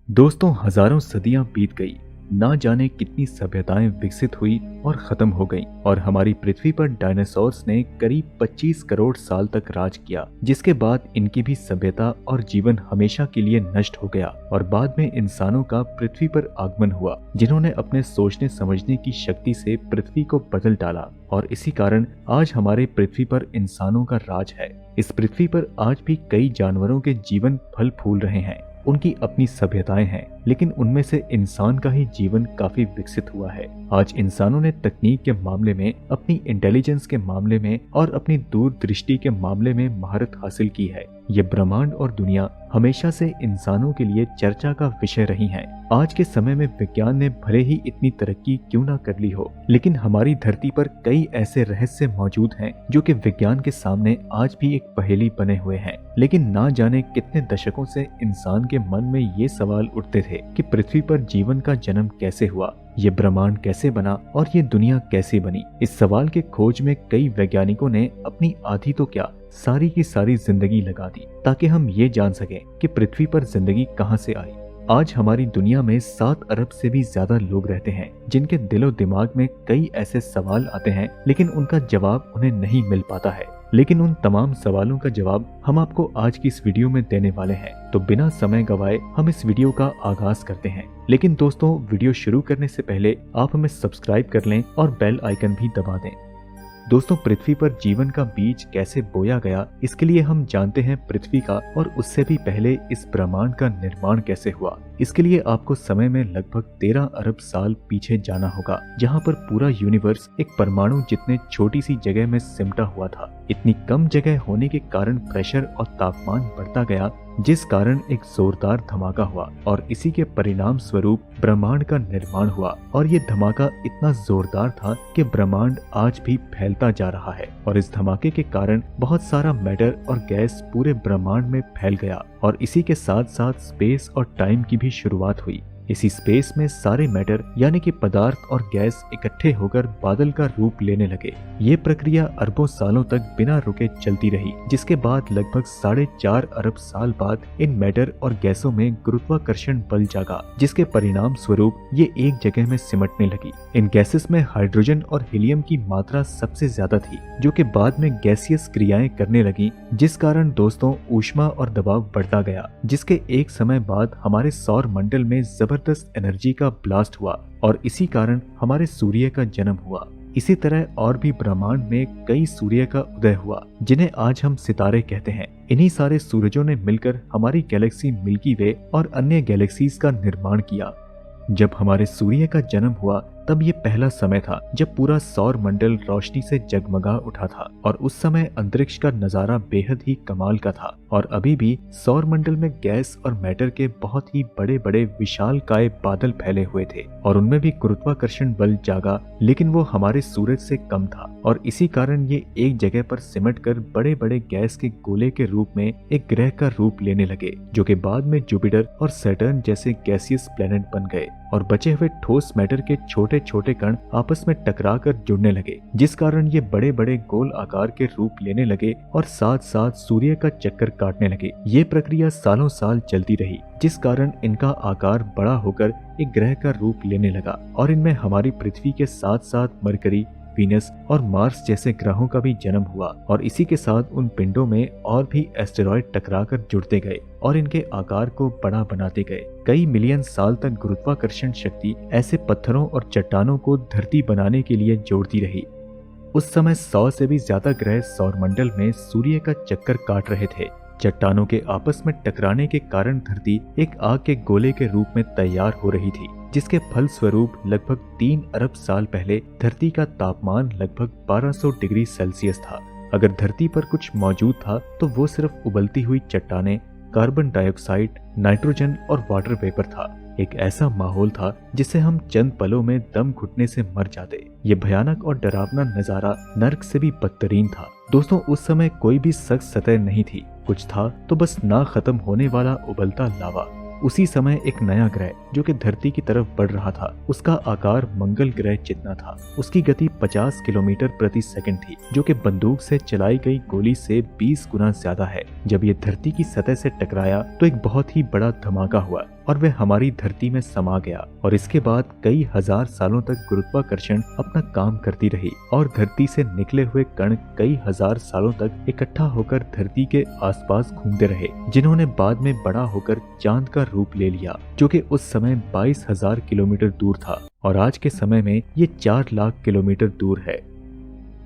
दोस्तों, हजारों सदियां बीत गई। ना जाने कितनी सभ्यताएं विकसित हुई और खत्म हो गईं, और हमारी पृथ्वी पर डायनासोर्स ने करीब 25 करोड़ साल तक राज किया, जिसके बाद इनकी भी सभ्यता और जीवन हमेशा के लिए नष्ट हो गया। और बाद में इंसानों का पृथ्वी पर आगमन हुआ, जिन्होंने अपने सोचने समझने की शक्ति से पृथ्वी को बदल डाला। और इसी कारण आज हमारे पृथ्वी पर इंसानों का राज है। इस पृथ्वी पर आज भी कई जानवरों के जीवन फल फूल रहे हैं। उनकी अपनी सभ्यताएं हैं, लेकिन उनमें से इंसान का ही जीवन काफी विकसित हुआ है। आज इंसानों ने तकनीक के मामले में, अपनी इंटेलिजेंस के मामले में और अपनी दूरदृष्टि के मामले में महारत हासिल की है। ये ब्रह्मांड और दुनिया हमेशा से इंसानों के लिए चर्चा का विषय रही हैं। आज के समय में विज्ञान ने भले ही इतनी तरक्की क्यों ना कर ली हो, लेकिन हमारी धरती पर कई ऐसे रहस्य मौजूद हैं जो कि विज्ञान के सामने आज भी एक पहेली बने हुए हैं। लेकिन ना जाने कितने दशकों से इंसान के मन में ये सवाल उठते थे कि पृथ्वी पर जीवन का जन्म कैसे हुआ, ये ब्रह्मांड कैसे बना और ये दुनिया कैसे बनी। इस सवाल के खोज में कई वैज्ञानिकों ने अपनी आधी तो क्या, सारी की सारी जिंदगी लगा दी, ताकि हम ये जान सकें कि पृथ्वी पर जिंदगी कहां से आई। आज हमारी दुनिया में 7 अरब से भी ज्यादा लोग रहते हैं, जिनके दिलो दिमाग में कई ऐसे सवाल आते हैं, लेकिन उनका जवाब उन्हें नहीं मिल पाता है। लेकिन उन तमाम सवालों का जवाब हम आपको आज की इस वीडियो में देने वाले हैं। तो बिना समय गवाए हम इस वीडियो का आगाज करते हैं। लेकिन दोस्तों, वीडियो शुरू करने से पहले आप हमें सब्सक्राइब कर लें और बेल आइकन भी दबा दें। दोस्तों, पृथ्वी पर जीवन का बीज कैसे बोया गया, इसके लिए हम जानते हैं पृथ्वी का, और उससे भी पहले इस ब्रह्मांड का निर्माण कैसे हुआ। इसके लिए आपको समय में लगभग 13 अरब साल पीछे जाना होगा, जहां पर पूरा यूनिवर्स एक परमाणु जितने छोटी सी जगह में सिमटा हुआ था। इतनी कम जगह होने के कारण प्रेशर और तापमान बढ़ता गया, जिस कारण एक जोरदार धमाका हुआ और इसी के परिणाम स्वरूप ब्रह्मांड का निर्माण हुआ। और ये धमाका इतना जोरदार था कि ब्रह्मांड आज भी फैलता जा रहा है। और इस धमाके के कारण बहुत सारा मैटर और गैस पूरे ब्रह्मांड में फैल गया, और इसी के साथ साथ स्पेस और टाइम की भी शुरुआत हुई। इसी स्पेस में सारे मैटर यानी कि पदार्थ और गैस इकट्ठे होकर बादल का रूप लेने लगे। ये प्रक्रिया अरबों सालों तक बिना रुके चलती रही, जिसके बाद लगभग 4.5 अरब साल बाद इन मैटर और गैसों में गुरुत्वाकर्षण बल जागा, जिसके परिणाम स्वरूप ये एक जगह में सिमटने लगी। इन गैसेस में हाइड्रोजन और हीलियम की मात्रा सबसे ज्यादा थी, जो कि बाद में गैसियस क्रियाएं करने लगी, जिस कारण दोस्तों ऊष्मा और दबाव बढ़ता गया, जिसके एक समय बाद हमारे सौर मंडल में जबरदस्त एनर्जी का ब्लास्ट हुआ, और इसी कारण हमारे सूर्य का जन्म हुआ। इसी तरह और भी ब्रह्मांड में कई सूर्य का उदय हुआ, जिन्हें आज हम सितारे कहते हैं। इन्हीं सारे सूरजों ने मिलकर हमारी गैलेक्सी मिल्की वे और अन्य गैलेक्सीज का निर्माण किया। जब हमारे सूर्य का जन्म हुआ, तब ये पहला समय था जब पूरा सौर मंडल रोशनी से जगमगा उठा था, और उस समय अंतरिक्ष का नजारा बेहद ही कमाल का था। और अभी भी सौर मंडल में गैस और मैटर के बहुत ही बड़े बड़े विशालकाय बादल फैले हुए थे, और उनमें भी गुरुत्वाकर्षण बल जागा, लेकिन वो हमारे सूरज से कम था। और इसी कारण ये एक जगह पर सिमट कर बड़े बड़े गैस के गोले के रूप में एक ग्रह का रूप लेने लगे, जो कि बाद में जुपिटर और सैटर्न जैसे गैसियस प्लैनेट बन गए। और बचे हुए ठोस मैटर के छोटे छोटे कण आपस में टकराकर जुड़ने लगे, जिस कारण ये बड़े बड़े गोल आकार के रूप लेने लगे और साथ साथ सूर्य का चक्कर काटने लगे। ये प्रक्रिया सालों साल चलती रही, जिस कारण इनका आकार बड़ा होकर एक ग्रह का रूप लेने लगा, और इनमें हमारी पृथ्वी के साथ साथ मरकरी, वीनस और मार्स जैसे ग्रहों का भी जन्म हुआ। और इसी के साथ उन पिंडों में और भी एस्टेरॉयड टकराकर जुड़ते गए और इनके आकार को बड़ा बनाते गए। कई मिलियन साल तक गुरुत्वाकर्षण शक्ति ऐसे पत्थरों और चट्टानों को धरती बनाने के लिए जोड़ती रही। उस समय 100 से भी ज्यादा ग्रह सौरमंडल में सूर्य का चक्कर काट रहे थे। चट्टानों के आपस में टकराने के कारण धरती एक आग के गोले के रूप में तैयार हो रही थी, जिसके फल स्वरूप लगभग 3 अरब साल पहले धरती का तापमान लगभग 1200 डिग्री सेल्सियस था। अगर धरती पर कुछ मौजूद था तो वो सिर्फ उबलती हुई चट्टानें, कार्बन डाइऑक्साइड, नाइट्रोजन और वाटर वेपर था। एक ऐसा माहौल था जिसे हम चंद पलों में दम घुटने से मर जाते। ये भयानक और डरावना नजारा नर्क से भी बदतरीन था। दोस्तों, उस समय कोई भी सख्त सतह नहीं थी, कुछ था तो बस ना खत्म होने वाला उबलता लावा। उसी समय एक नया ग्रह जो कि धरती की तरफ बढ़ रहा था, उसका आकार मंगल ग्रह जितना था। उसकी गति 50 किलोमीटर प्रति सेकंड थी, जो कि बंदूक से चलाई गई गोली से 20 गुना ज्यादा है। जब ये धरती की सतह से टकराया तो एक बहुत ही बड़ा धमाका हुआ और वह हमारी धरती में समा गया और इसके बाद कई हजार सालों तक गुरुत्वाकर्षण अपना काम करती रही और धरती से निकले हुए कण कई हजार सालों तक इकट्ठा होकर धरती के आसपास घूमते रहे, जिन्होंने बाद में बड़ा होकर चांद का रूप ले लिया, जो कि उस समय 22,000 किलोमीटर दूर था और आज के समय में ये 4 लाख किलोमीटर दूर है।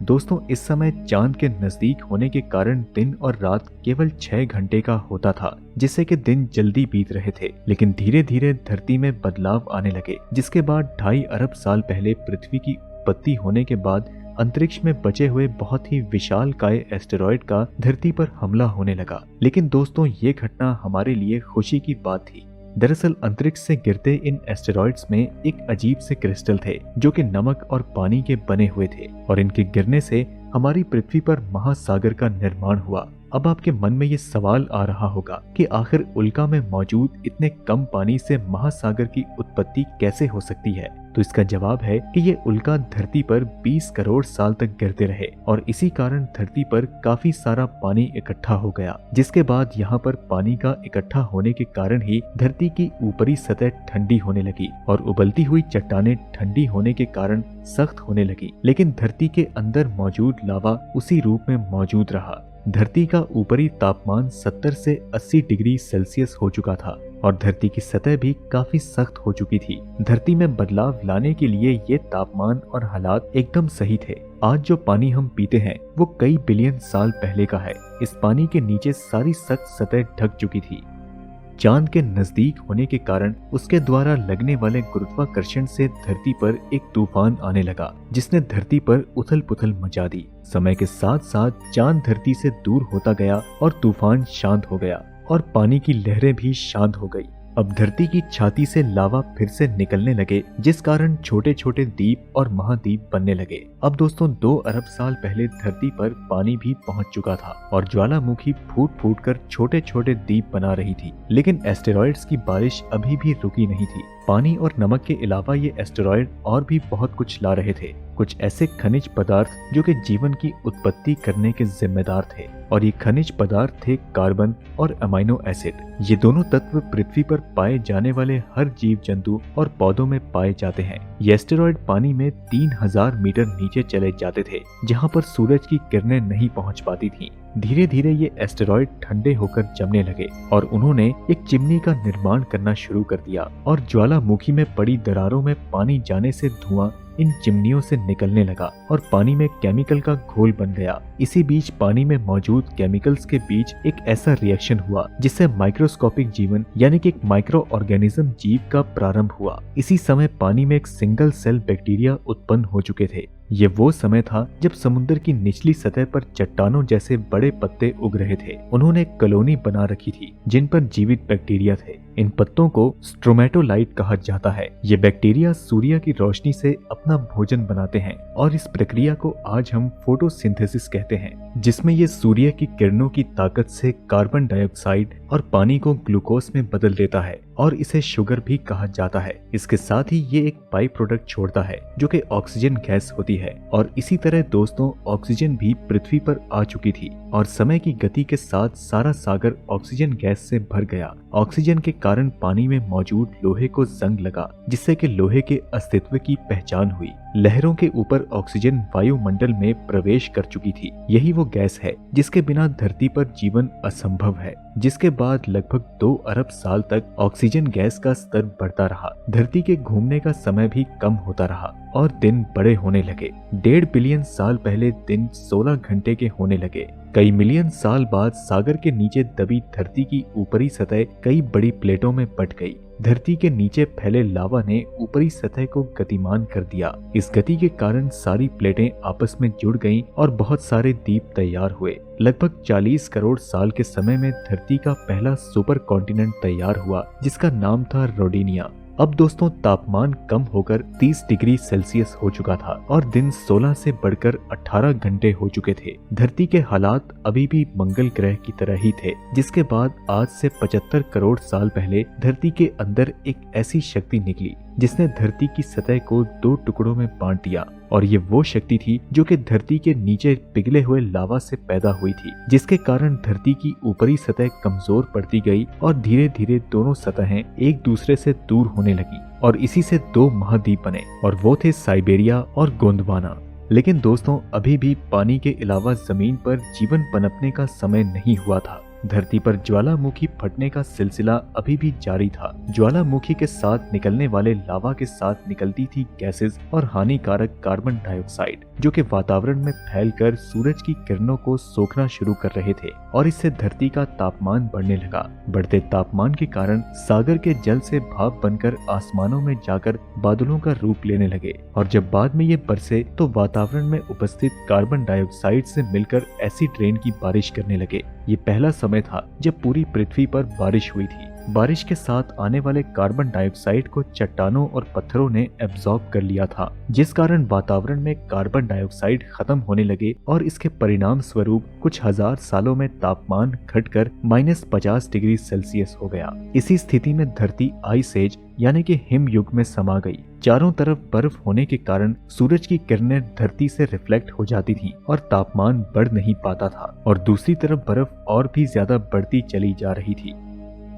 दोस्तों, इस समय चांद के नजदीक होने के कारण दिन और रात केवल 6 घंटे का होता था, जिससे कि दिन जल्दी बीत रहे थे। लेकिन धीरे धीरे धरती में बदलाव आने लगे, जिसके बाद 2.5 अरब साल पहले पृथ्वी की उत्पत्ति होने के बाद अंतरिक्ष में बचे हुए बहुत ही विशालकाय एस्टेरॉयड का धरती पर हमला होने लगा। लेकिन दोस्तों, ये घटना हमारे लिए खुशी की बात थी। दरअसल अंतरिक्ष से गिरते इन एस्टेरॉयड्स में एक अजीब से क्रिस्टल थे, जो कि नमक और पानी के बने हुए थे और इनके गिरने से हमारी पृथ्वी पर महासागर का निर्माण हुआ। अब आपके मन में ये सवाल आ रहा होगा कि आखिर उल्का में मौजूद इतने कम पानी से महासागर की उत्पत्ति कैसे हो सकती है? तो इसका जवाब है कि ये उल्का धरती पर 20 करोड़ साल तक गिरते रहे और इसी कारण धरती पर काफी सारा पानी इकट्ठा हो गया, जिसके बाद यहाँ पर पानी का इकट्ठा होने के कारण ही धरती की ऊपरी सतह ठंडी होने लगी और उबलती हुई चट्टानें ठंडी होने के कारण सख्त होने लगी। लेकिन धरती के अंदर मौजूद लावा उसी रूप में मौजूद रहा। धरती का ऊपरी तापमान 70 से 80 डिग्री सेल्सियस हो चुका था और धरती की सतह भी काफी सख्त हो चुकी थी। धरती में बदलाव लाने के लिए ये तापमान और हालात एकदम सही थे। आज जो पानी हम पीते हैं वो कई बिलियन साल पहले का है। इस पानी के नीचे सारी सख्त सतह ढक चुकी थी। चांद के नजदीक होने के कारण उसके द्वारा लगने वाले गुरुत्वाकर्षण से धरती पर एक तूफान आने लगा, जिसने धरती पर उथल पुथल मचा दी। समय के साथ साथ चांद धरती से दूर होता गया और तूफान शांत हो गया और पानी की लहरें भी शांत हो गई। अब धरती की छाती से लावा फिर से निकलने लगे, जिस कारण छोटे छोटे द्वीप और महाद्वीप बनने लगे। अब दोस्तों, 2 अरब साल पहले धरती पर पानी भी पहुंच चुका था और ज्वालामुखी फूट फूट कर छोटे छोटे द्वीप बना रही थी। लेकिन एस्टेरॉयड्स की बारिश अभी भी रुकी नहीं थी। पानी और नमक के अलावा ये एस्टेरॉयड और भी बहुत कुछ ला रहे थे, कुछ ऐसे खनिज पदार्थ जो कि जीवन की उत्पत्ति करने के जिम्मेदार थे। और ये खनिज पदार्थ थे कार्बन और अमाइनो एसिड। ये दोनों तत्व पृथ्वी पर पाए जाने वाले हर जीव जंतु और पौधों में पाए जाते हैं। ये एस्टेरॉयड पानी में 3000 मीटर नीचे चले जाते थे, जहाँ पर सूरज की किरणें नहीं पहुँच पाती थीं। धीरे धीरे ये एस्टेरॉयड ठंडे होकर जमने लगे और उन्होंने एक चिमनी का निर्माण करना शुरू कर दिया और ज्वालामुखी में पड़ी दरारों में पानी जाने से धुआं इन चिमनियों से निकलने लगा और पानी में केमिकल का घोल बन गया। इसी बीच पानी में मौजूद केमिकल्स के बीच एक ऐसा रिएक्शन हुआ जिससे माइक्रोस्कोपिक जीवन यानी कि एक माइक्रो ऑर्गेनिज्म जीव का प्रारंभ हुआ। इसी समय पानी में एक सिंगल सेल बैक्टीरिया उत्पन्न हो चुके थे। ये वो समय था जब समुद्र की निचली सतह पर चट्टानों जैसे बड़े पत्ते उग रहे थे। उन्होंने एक कॉलोनी बना रखी थी जिन पर जीवित बैक्टीरिया थे। इन पत्तों को स्ट्रोमेटोलाइट कहा जाता है। ये बैक्टीरिया सूर्य की रोशनी से अपना भोजन बनाते हैं और इस प्रक्रिया को आज हम फोटोसिंथेसिस कहते हैं, जिसमें ये सूर्य की किरणों की ताकत से कार्बन डाइऑक्साइड और पानी को ग्लूकोज में बदल देता है और इसे शुगर भी कहा जाता है। इसके साथ ही ये एक बाई प्रोडक्ट छोड़ता है जो कि ऑक्सीजन गैस होती है। और इसी तरह दोस्तों, ऑक्सीजन भी पृथ्वी पर आ चुकी थी और समय की गति के साथ सारा सागर ऑक्सीजन गैस से भर गया। ऑक्सीजन के कारण पानी में मौजूद लोहे को जंग लगा, जिससे कि लोहे के अस्तित्व की पहचान हुई। लहरों के ऊपर ऑक्सीजन वायुमंडल में प्रवेश कर चुकी थी। यही वो गैस है जिसके बिना धरती पर जीवन असंभव है। जिसके बाद लगभग 2 अरब साल तक ऑक्सीजन गैस का स्तर बढ़ता रहा। धरती के घूमने का समय भी कम होता रहा और दिन बड़े होने लगे। 1.5 बिलियन साल पहले दिन 16 घंटे के होने लगे। कई मिलियन साल बाद सागर के नीचे दबी धरती की ऊपरी सतह कई बड़ी प्लेटों में बट गई। धरती के नीचे फैले लावा ने ऊपरी सतह को गतिमान कर दिया। इस गति के कारण सारी प्लेटें आपस में जुड़ गईं और बहुत सारे द्वीप तैयार हुए। लगभग 40 करोड़ साल के समय में धरती का पहला सुपर कॉन्टिनेंट तैयार हुआ, जिसका नाम था रोडिनिया। अब दोस्तों, तापमान कम होकर 30 डिग्री सेल्सियस हो चुका था और दिन 16 से बढ़कर 18 घंटे हो चुके थे। धरती के हालात अभी भी मंगल ग्रह की तरह ही थे, जिसके बाद आज से 75 करोड़ साल पहले धरती के अंदर एक ऐसी शक्ति निकली जिसने धरती की सतह को 2 टुकड़ों में बांट दिया। और ये वो शक्ति थी जो कि धरती के नीचे पिघले हुए लावा से पैदा हुई थी, जिसके कारण धरती की ऊपरी सतह कमजोर पड़ती गई और धीरे धीरे दोनों सतहें एक दूसरे से दूर होने लगी और इसी से 2 महाद्वीप बने, और वो थे साइबेरिया और गोंडवाना। लेकिन दोस्तों, अभी भी पानी के अलावा जमीन पर जीवन पनपने का समय नहीं हुआ था। धरती पर ज्वालामुखी फटने का सिलसिला अभी भी जारी था। ज्वालामुखी के साथ निकलने वाले लावा के साथ निकलती थी गैसेस और हानिकारक कार्बन डाइऑक्साइड, जो कि वातावरण में फैलकर सूरज की किरणों को सोखना शुरू कर रहे थे, और इससे धरती का तापमान बढ़ने लगा। बढ़ते तापमान के कारण सागर के जल से भाप बनकर आसमानों में जाकर बादलों का रूप लेने लगे, और जब बाद में ये बरसे तो वातावरण में उपस्थित कार्बन डाइऑक्साइड से मिलकर एसिड रेन की बारिश करने लगे। ये पहला समय था जब पूरी पृथ्वी पर बारिश हुई थी। बारिश के साथ आने वाले कार्बन डाइऑक्साइड को चट्टानों और पत्थरों ने एब्जॉर्ब कर लिया था, जिस कारण वातावरण में कार्बन डाइऑक्साइड खत्म होने लगे, और इसके परिणाम स्वरूप कुछ हजार सालों में तापमान घटकर -50 डिग्री सेल्सियस हो गया। इसी स्थिति में धरती आइस एज यानी कि हिम युग में समा गई। चारों तरफ बर्फ होने के कारण सूरज की किरणें धरती से रिफ्लेक्ट हो जाती थीं और तापमान बढ़ नहीं पाता था, और दूसरी तरफ बर्फ और भी ज्यादा बढ़ती चली जा रही थी।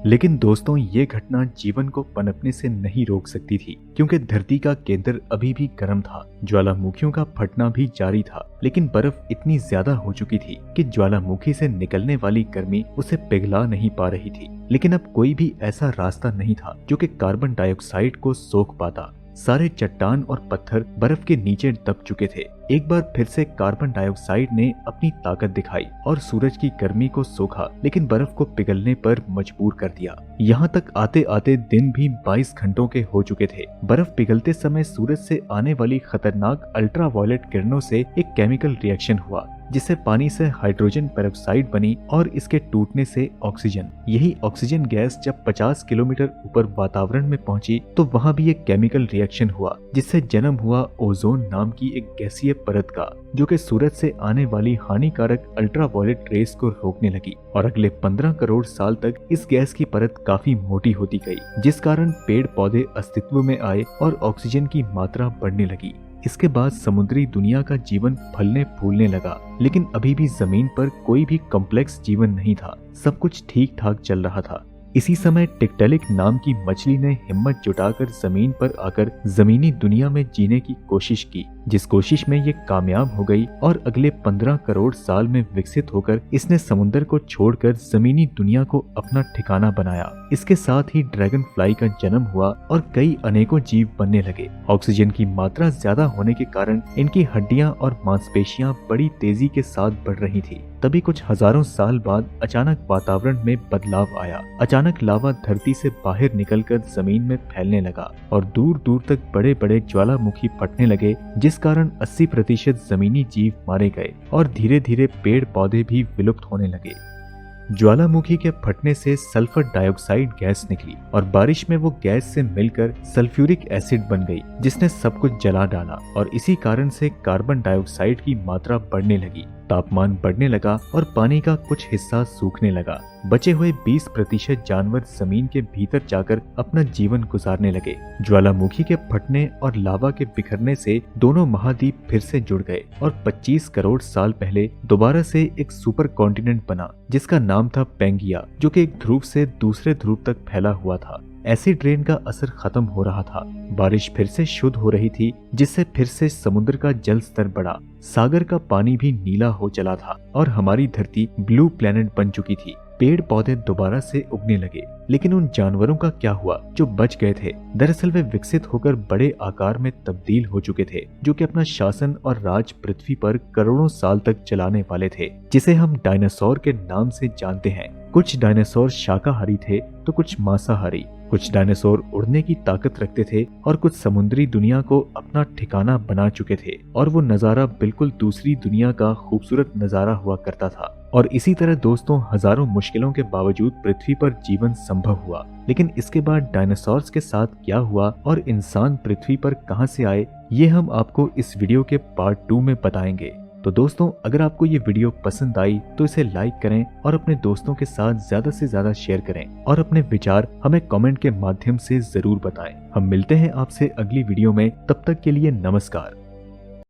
लेकिन दोस्तों, ये घटना जीवन को पनपने से नहीं रोक सकती थी, क्योंकि धरती का केंद्र अभी भी गर्म था। ज्वालामुखियों का फटना भी जारी था, लेकिन बर्फ इतनी ज्यादा हो चुकी थी कि ज्वालामुखी से निकलने वाली गर्मी उसे पिघला नहीं पा रही थी। लेकिन अब कोई भी ऐसा रास्ता नहीं था जो कि कार्बन डाइऑक्साइड को सोख पाता। सारे चट्टान और पत्थर बर्फ के नीचे दब चुके थे। एक बार फिर से कार्बन डाइऑक्साइड ने अपनी ताकत दिखाई और सूरज की गर्मी को सोखा, लेकिन बर्फ को पिघलने पर मजबूर कर दिया। यहाँ तक आते आते दिन भी 22 घंटों के हो चुके थे। बर्फ पिघलते समय सूरज से आने वाली खतरनाक अल्ट्रावायलेट किरणों से एक केमिकल रिएक्शन हुआ, जिससे पानी से हाइड्रोजन पेरोक्साइड बनी और इसके टूटने से ऑक्सीजन। यही ऑक्सीजन गैस जब 50 किलोमीटर ऊपर वातावरण में पहुंची तो वहां भी एक केमिकल रिएक्शन हुआ, जिससे जन्म हुआ ओजोन नाम की एक गैसीय परत का, जो कि सूरज से आने वाली हानिकारक अल्ट्रावायलेट रेस को रोकने लगी। और अगले 15 करोड़ साल तक इस गैस की परत काफी मोटी होती गई, जिस कारण पेड़ पौधे अस्तित्व में आए और ऑक्सीजन की मात्रा बढ़ने लगी। इसके बाद समुद्री दुनिया का जीवन फलने फूलने लगा, लेकिन अभी भी जमीन पर कोई भी कॉम्प्लेक्स जीवन नहीं था। सब कुछ ठीक ठाक चल रहा था। इसी समय टिक्टेलिक नाम की मछली ने हिम्मत जुटाकर जमीन पर आकर जमीनी दुनिया में जीने की कोशिश की, जिस कोशिश में ये कामयाब हो गई और अगले 15 करोड़ साल में विकसित होकर इसने समुद्र को छोड़कर जमीनी दुनिया को अपना ठिकाना बनाया। इसके साथ ही ड्रैगन फ्लाई का जन्म हुआ और कई अनेकों जीव बनने लगे। ऑक्सीजन की मात्रा ज्यादा होने के कारण इनकी हड्डियां और मांसपेशियां बड़ी तेजी के साथ बढ़ रही थी। तभी कुछ हजारों साल बाद अचानक वातावरण में बदलाव आया। अचानक लावा धरती से बाहर निकलकर जमीन में फैलने लगा और दूर दूर तक बड़े बड़े ज्वालामुखी फटने लगे, जिस कारण 80% जमीनी जीव मारे गए और धीरे धीरे पेड़ पौधे भी विलुप्त होने लगे। ज्वालामुखी के फटने से सल्फर डाइऑक्साइड गैस निकली और बारिश में वो गैस से मिलकर सल्फ्यूरिक एसिड बन गई, जिसने सब कुछ जला डाला, और इसी कारण से कार्बन डाइऑक्साइड की मात्रा बढ़ने लगी। तापमान बढ़ने लगा और पानी का कुछ हिस्सा सूखने लगा। बचे हुए 20% जानवर जमीन के भीतर जाकर अपना जीवन गुजारने लगे। ज्वालामुखी के फटने और लावा के बिखरने से दोनों महाद्वीप फिर से जुड़ गए और 25 करोड़ साल पहले दोबारा से एक सुपर कॉन्टिनेंट बना, जिसका नाम था पेंगिया, जो कि एक ध्रुव से दूसरे ध्रुव तक फैला हुआ था। एसिड रेन का असर खत्म हो रहा था। बारिश फिर से शुद्ध हो रही थी, जिससे फिर से समुद्र का जल स्तर बढ़ा। सागर का पानी भी नीला हो चला था और हमारी धरती ब्लू प्लेनेट बन चुकी थी। पेड़ पौधे दोबारा से उगने लगे। लेकिन उन जानवरों का क्या हुआ जो बच गए थे? दरअसल वे विकसित होकर बड़े आकार में तब्दील हो चुके थे, जो कि अपना शासन और राज पृथ्वी पर करोड़ों साल तक चलाने वाले थे, जिसे हम डायनासोर के नाम से जानते हैं। कुछ डायनासोर शाकाहारी थे तो कुछ मांसाहारी। कुछ डायनासोर उड़ने की ताकत रखते थे और कुछ समुद्री दुनिया को अपना ठिकाना बना चुके थे, और वो नजारा बिल्कुल दूसरी दुनिया का खूबसूरत नजारा हुआ करता था। और इसी तरह दोस्तों, हजारों मुश्किलों के बावजूद पृथ्वी पर जीवन संभव हुआ। लेकिन इसके बाद डायनासोर्स के साथ क्या हुआ और इंसान पृथ्वी पर कहां से आए, ये हम आपको इस वीडियो के पार्ट 2 में बताएंगे। तो दोस्तों, अगर आपको ये वीडियो पसंद आई तो इसे लाइक करें और अपने दोस्तों के साथ ज्यादा से ज्यादा शेयर करें और अपने विचार हमें कमेंट के माध्यम से जरूर बताएं। हम मिलते हैं आपसे अगली वीडियो में, तब तक के लिए नमस्कार।